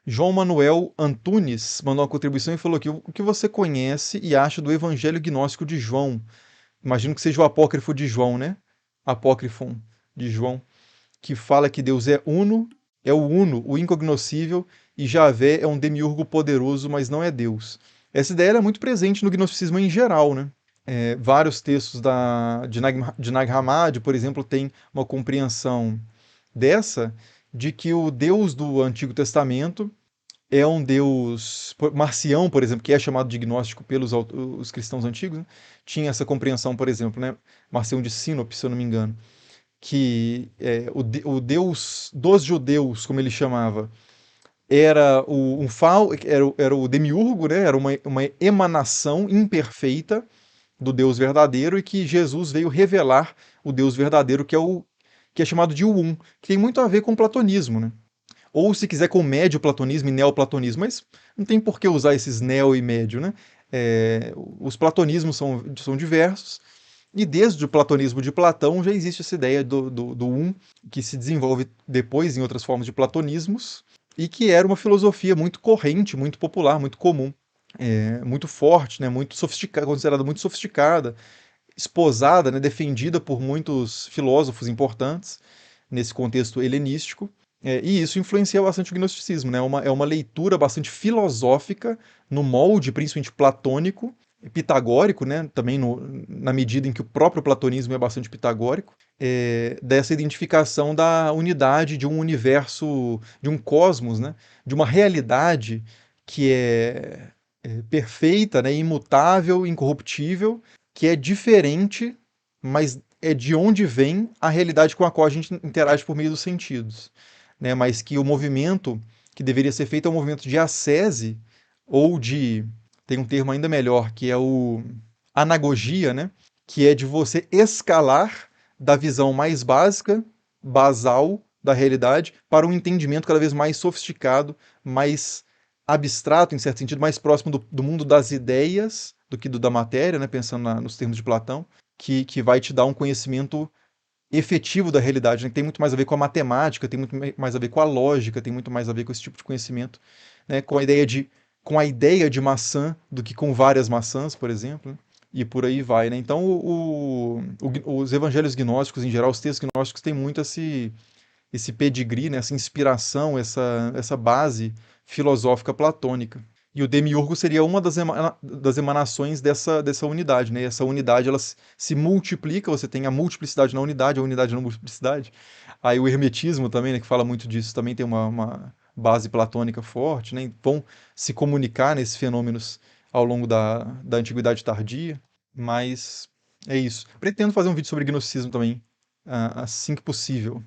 João Manuel Antunes mandou uma contribuição e falou que o que você conhece e acha do Evangelho Gnóstico de João? Imagino que seja o apócrifo de João, né? Apócrifon de João, que fala que Deus é o uno, o incognoscível, e Javé é um demiurgo poderoso, mas não é Deus. Essa ideia era muito presente no gnosticismo em geral, né? Vários textos de Nag Hammadi, por exemplo, têm uma compreensão dessa, de que o Deus do Antigo Testamento é um Deus Marcião, por exemplo, que é chamado de gnóstico pelos os cristãos antigos, né? Tinha essa compreensão, por exemplo, né? Marcião de Sinope, se eu não me engano, que o Deus dos judeus, como ele chamava, era era o demiurgo, né? Era uma emanação imperfeita do Deus verdadeiro e que Jesus veio revelar o Deus verdadeiro, que é chamado de Um, que tem muito a ver com o platonismo, né? Ou se quiser com médio platonismo e neoplatonismo, mas não tem por que usar esses neo e médio, né? Os platonismos são diversos, e desde o platonismo de Platão já existe essa ideia do Um, que se desenvolve depois em outras formas de platonismos, e que era uma filosofia muito corrente, muito popular, muito comum, muito forte, né? Muito sofisticada, considerada muito sofisticada, esposada, né? Defendida por muitos filósofos importantes nesse contexto helenístico. E isso influencia bastante o gnosticismo, né? É uma leitura bastante filosófica, no molde principalmente platônico, pitagórico, né? Também na medida em que o próprio platonismo é bastante pitagórico, dessa identificação da unidade de um universo, de um cosmos, né? De uma realidade que é perfeita, né? Imutável, incorruptível, que é diferente, mas é de onde vem a realidade com a qual a gente interage por meio dos sentidos, né? Mas que o movimento que deveria ser feito é um movimento de ascese ou de, tem um termo ainda melhor, que é o anagogia, né? Que é de você escalar da visão mais básica, basal da realidade para um entendimento cada vez mais sofisticado, mais abstrato, em certo sentido, mais próximo do mundo das ideias do que do da matéria, né? Pensando nos termos de Platão, que vai te dar um conhecimento efetivo da realidade, né? Que tem muito mais a ver com a matemática, tem muito mais a ver com a lógica, tem muito mais a ver com esse tipo de conhecimento, né? Com a ideia de maçã do que com várias maçãs, por exemplo, né? E por aí vai, né? Então, os evangelhos gnósticos, em geral, os textos gnósticos têm muito esse pedigree, né? Essa inspiração, essa base filosófica platônica. E o demiurgo seria uma das emanações dessa unidade, né? Essa unidade ela se multiplica, você tem a multiplicidade na unidade, a unidade na multiplicidade. Aí o hermetismo também, né, que fala muito disso, também tem uma base platônica forte, né? Vão se comunicar nesses fenômenos ao longo da antiguidade tardia, mas é isso. Pretendo fazer um vídeo sobre gnosticismo também, assim que possível.